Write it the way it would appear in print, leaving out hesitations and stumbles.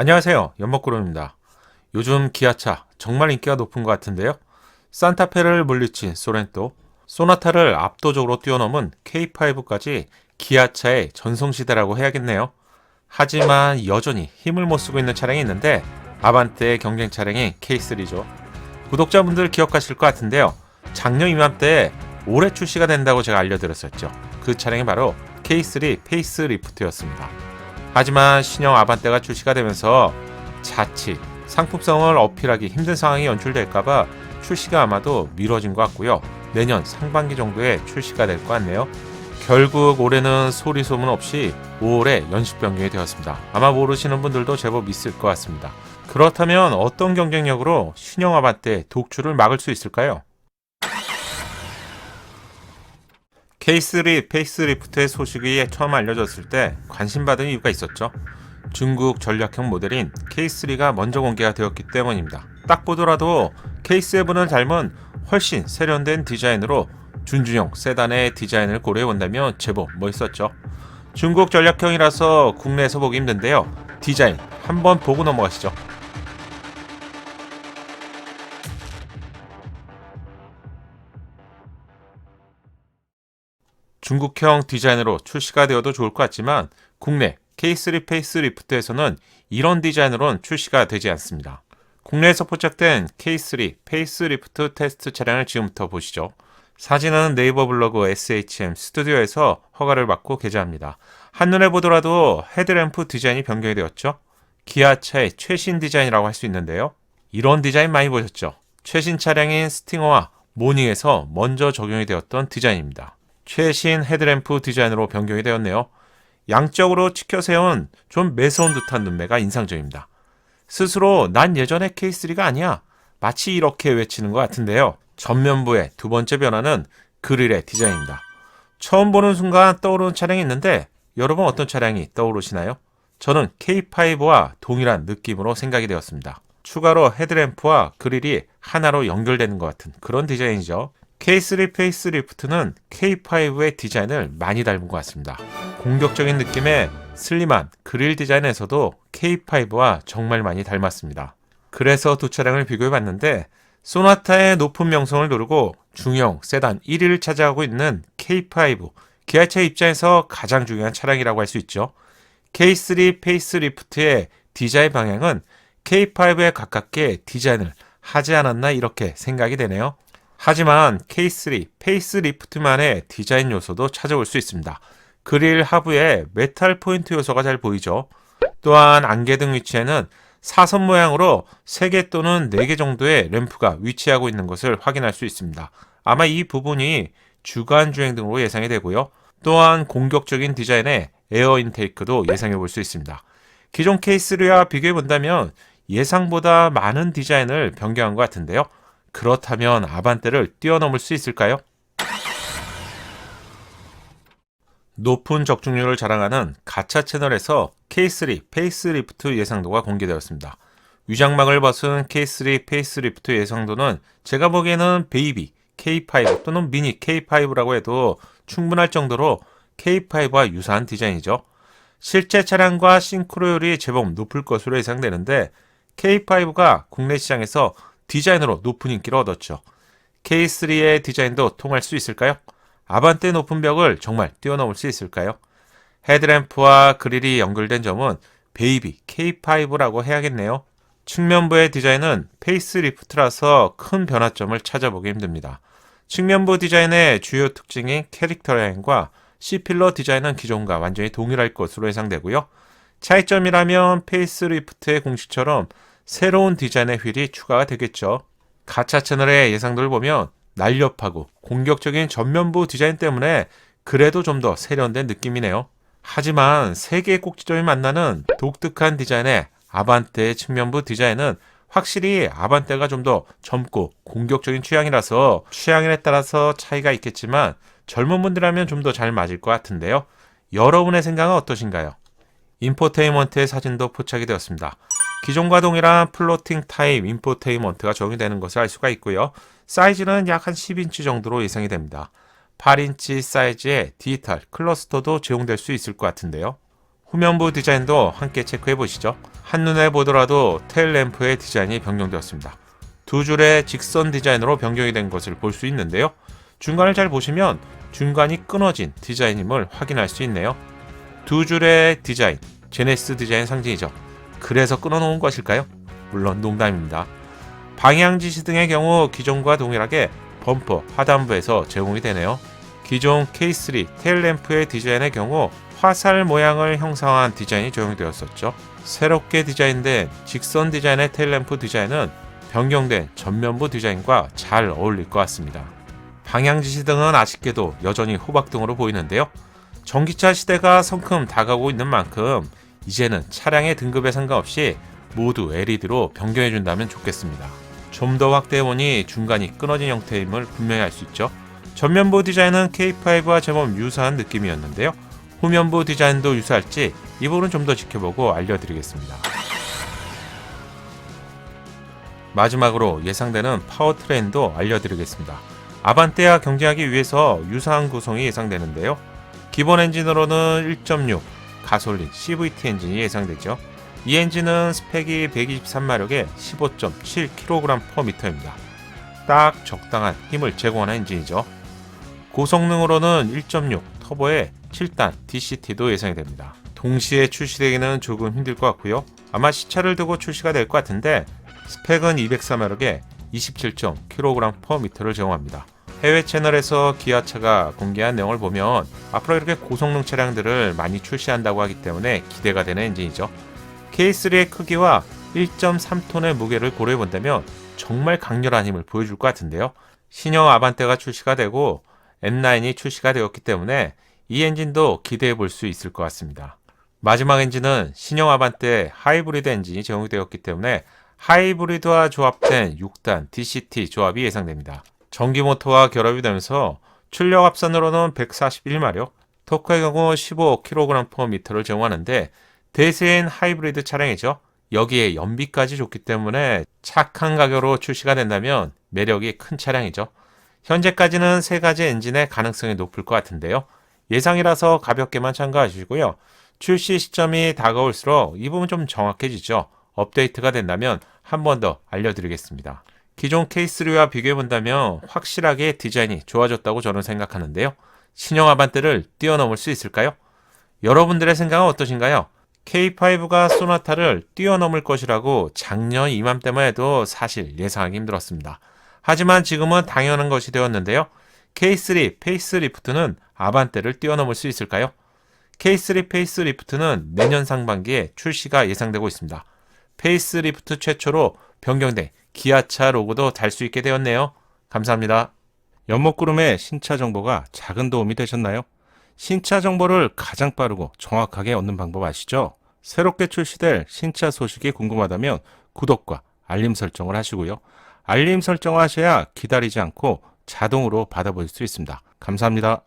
안녕하세요. 연목구름입니다. 요즘 기아차 정말 인기가 높은 것 같은데요. 산타페를 물리친 소렌토, 소나타를 압도적으로 뛰어넘은 K5까지 기아차의 전성시대라고 해야겠네요. 하지만 여전히 힘을 못 쓰고 있는 차량이 있는데 아반떼의 경쟁 차량이 K3죠. 구독자분들 기억하실 것 같은데요. 작년 이맘때 올해 출시가 된다고 제가 알려드렸었죠. 그 차량이 바로 K3 페이스리프트였습니다. 하지만 신형 아반떼가 출시가 되면서 자칫 상품성을 어필하기 힘든 상황이 연출될까봐 출시가 아마도 미뤄진 것 같고요. 내년 상반기 정도에 출시가 될 것 같네요. 결국 올해는 소리 소문 없이 5월에 연식 변경이 되었습니다. 아마 모르시는 분들도 제법 있을 것 같습니다. 그렇다면 어떤 경쟁력으로 신형 아반떼 독주를 막을 수 있을까요? K3 페이스리프트의 소식이 처음 알려졌을 때 관심받은 이유가 있었죠. 중국 전략형 모델인 K3가 먼저 공개가 되었기 때문입니다. 딱 보더라도 K7을 닮은 훨씬 세련된 디자인으로 준준형 세단의 디자인을 고려해 본다면 제법 멋있었죠. 중국 전략형이라서 국내에서 보기 힘든데요. 디자인 한번 보고 넘어가시죠. 중국형 디자인으로 출시가 되어도 좋을 것 같지만 국내 K3 페이스리프트에서는 이런 디자인으로는 출시가 되지 않습니다. 국내에서 포착된 K3 페이스리프트 테스트 차량을 지금부터 보시죠. 사진은 네이버 블로그 SHM 스튜디오에서 허가를 받고 게재합니다. 한눈에 보더라도 헤드램프 디자인이 변경이 되었죠. 기아차의 최신 디자인이라고 할 수 있는데요. 이런 디자인 많이 보셨죠? 최신 차량인 스팅어와 모닝에서 먼저 적용이 되었던 디자인입니다. 최신 헤드램프 디자인으로 변경이 되었네요. 양쪽으로 치켜 세운 좀 매서운 듯한 눈매가 인상적입니다. 스스로 난 예전의 K3가 아니야. 마치 이렇게 외치는 것 같은데요. 전면부의 두 번째 변화는 그릴의 디자인입니다. 처음 보는 순간 떠오르는 차량이 있는데 여러분 어떤 차량이 떠오르시나요? 저는 K5와 동일한 느낌으로 생각이 되었습니다. 추가로 헤드램프와 그릴이 하나로 연결되는 것 같은 그런 디자인이죠. K3 페이스리프트는 K5의 디자인을 많이 닮은 것 같습니다. 공격적인 느낌의 슬림한 그릴 디자인에서도 K5와 정말 많이 닮았습니다. 그래서 두 차량을 비교해 봤는데 소나타의 높은 명성을 노리고 중형 세단 1위를 차지하고 있는 K5, 기아차 입장에서 가장 중요한 차량이라고 할 수 있죠. K3 페이스리프트의 디자인 방향은 K5에 가깝게 디자인을 하지 않았나 이렇게 생각이 되네요. 하지만 K3 페이스리프트만의 디자인 요소도 찾아올 수 있습니다. 그릴 하부에 메탈 포인트 요소가 잘 보이죠. 또한 안개등 위치에는 사선 모양으로 3개 또는 4개 정도의 램프가 위치하고 있는 것을 확인할 수 있습니다. 아마 이 부분이 주간 주행 등으로 예상이 되고요. 또한 공격적인 디자인의 에어 인테이크도 예상해 볼 수 있습니다. 기존 K3와 비교해 본다면 예상보다 많은 디자인을 변경한 것 같은데요. 그렇다면 아반떼를 뛰어넘을 수 있을까요? 높은 적중률을 자랑하는 가차 채널에서 K3 페이스리프트 예상도가 공개되었습니다. 위장막을 벗은 K3 페이스리프트 예상도는 제가 보기에는 베이비 K5 또는 미니 K5라고 해도 충분할 정도로 K5와 유사한 디자인이죠. 실제 차량과 싱크로율이 제법 높을 것으로 예상되는데 K5가 국내 시장에서 디자인으로 높은 인기를 얻었죠. K3의 디자인도 통할 수 있을까요? 아반떼 높은 벽을 정말 뛰어넘을 수 있을까요? 헤드램프와 그릴이 연결된 점은 베이비 K5라고 해야겠네요. 측면부의 디자인은 페이스리프트라서 큰 변화점을 찾아보기 힘듭니다. 측면부 디자인의 주요 특징인 캐릭터 라인과 C필러 디자인은 기존과 완전히 동일할 것으로 예상되고요. 차이점이라면 페이스리프트의 공식처럼 새로운 디자인의 휠이 추가가 되겠죠. 가차 채널의 예상도를 보면 날렵하고 공격적인 전면부 디자인 때문에 그래도 좀 더 세련된 느낌이네요. 하지만 세 개의 꼭지점이 만나는 독특한 디자인의 아반떼의 측면부 디자인은 확실히 아반떼가 좀 더 젊고 공격적인 취향이라서 취향에 따라서 차이가 있겠지만 젊은 분들이라면 좀 더 잘 맞을 것 같은데요. 여러분의 생각은 어떠신가요? 인포테인먼트의 사진도 포착이 되었습니다. 기존과 동일한 플로팅 타입 인포테인먼트가 적용이 되는 것을 알 수가 있고요. 사이즈는 약 한 10인치 정도로 예상이 됩니다. 8인치 사이즈의 디지털 클러스터도 제공될 수 있을 것 같은데요. 후면부 디자인도 함께 체크해 보시죠. 한눈에 보더라도 테일램프의 디자인이 변경되었습니다. 두 줄의 직선 디자인으로 변경이 된 것을 볼 수 있는데요. 중간을 잘 보시면 중간이 끊어진 디자인임을 확인할 수 있네요. 두 줄의 디자인, 제네시스 디자인 상징이죠. 그래서 끊어놓은 것일까요? 물론 농담입니다. 방향 지시 등의 경우 기존과 동일하게 범퍼 하단부에서 제공이 되네요. 기존 K3 테일램프의 디자인의 경우 화살 모양을 형상화한 디자인이 적용되었었죠. 새롭게 디자인된 직선 디자인의 테일램프 디자인은 변경된 전면부 디자인과 잘 어울릴 것 같습니다. 방향 지시등은 아쉽게도 여전히 호박등으로 보이는데요. 전기차 시대가 성큼 다가오고 있는 만큼 이제는 차량의 등급에 상관없이 모두 LED로 변경해준다면 좋겠습니다. 좀 더 확대해보니 중간이 끊어진 형태임을 분명히 알 수 있죠. 전면부 디자인은 K5와 제법 유사한 느낌이었는데요. 후면부 디자인도 유사할지 이 부분은 좀 더 지켜보고 알려드리겠습니다. 마지막으로 예상되는 파워트레인도 알려드리겠습니다. 아반떼와 경쟁하기 위해서 유사한 구성이 예상되는데요. 기본 엔진으로는 1.6 가솔린 CVT 엔진이 예상되죠. 이 엔진은 스펙이 123마력에 15.7kg/m입니다. 딱 적당한 힘을 제공하는 엔진이죠. 고성능으로는 1.6 터보에 7단 DCT도 예상이 됩니다. 동시에 출시되기는 조금 힘들 것 같고요. 아마 시차를 두고 출시가 될 것 같은데 스펙은 204마력에 27.kg/m를 제공합니다. 해외 채널에서 기아차가 공개한 내용을 보면 앞으로 이렇게 고성능 차량들을 많이 출시한다고 하기 때문에 기대가 되는 엔진이죠. K3의 크기와 1.3톤의 무게를 고려해 본다면 정말 강렬한 힘을 보여줄 것 같은데요. 신형 아반떼가 출시가 되고 M9이 출시가 되었기 때문에 이 엔진도 기대해 볼 수 있을 것 같습니다. 마지막 엔진은 신형 아반떼 하이브리드 엔진이 제공이 되었기 때문에 하이브리드와 조합된 6단 DCT 조합이 예상됩니다. 전기 모터와 결합이 되면서 출력 합선으로는 141마력, 토크의 경우 15kg/m를 제공하는데 대세인 하이브리드 차량이죠. 여기에 연비까지 좋기 때문에 착한 가격으로 출시가 된다면 매력이 큰 차량이죠. 현재까지는 세 가지 엔진의 가능성이 높을 것 같은데요. 예상이라서 가볍게만 참고하시고요. 출시 시점이 다가올수록 이 부분 좀 정확해지죠. 업데이트가 된다면 한 번 더 알려드리겠습니다. 기존 K3와 비교해본다면 확실하게 디자인이 좋아졌다고 저는 생각하는데요. 신형 아반떼를 뛰어넘을 수 있을까요? 여러분들의 생각은 어떠신가요? K5가 소나타를 뛰어넘을 것이라고 작년 이맘때만 해도 사실 예상하기 힘들었습니다. 하지만 지금은 당연한 것이 되었는데요. K3 페이스리프트는 아반떼를 뛰어넘을 수 있을까요? K3 페이스리프트는 내년 상반기에 출시가 예상되고 있습니다. 페이스리프트 최초로 변경된 기아차 로고도 달 수 있게 되었네요. 감사합니다. 연목구름의 신차 정보가 작은 도움이 되셨나요? 신차 정보를 가장 빠르고 정확하게 얻는 방법 아시죠? 새롭게 출시될 신차 소식이 궁금하다면 구독과 알림 설정을 하시고요. 알림 설정을 하셔야 기다리지 않고 자동으로 받아볼 수 있습니다. 감사합니다.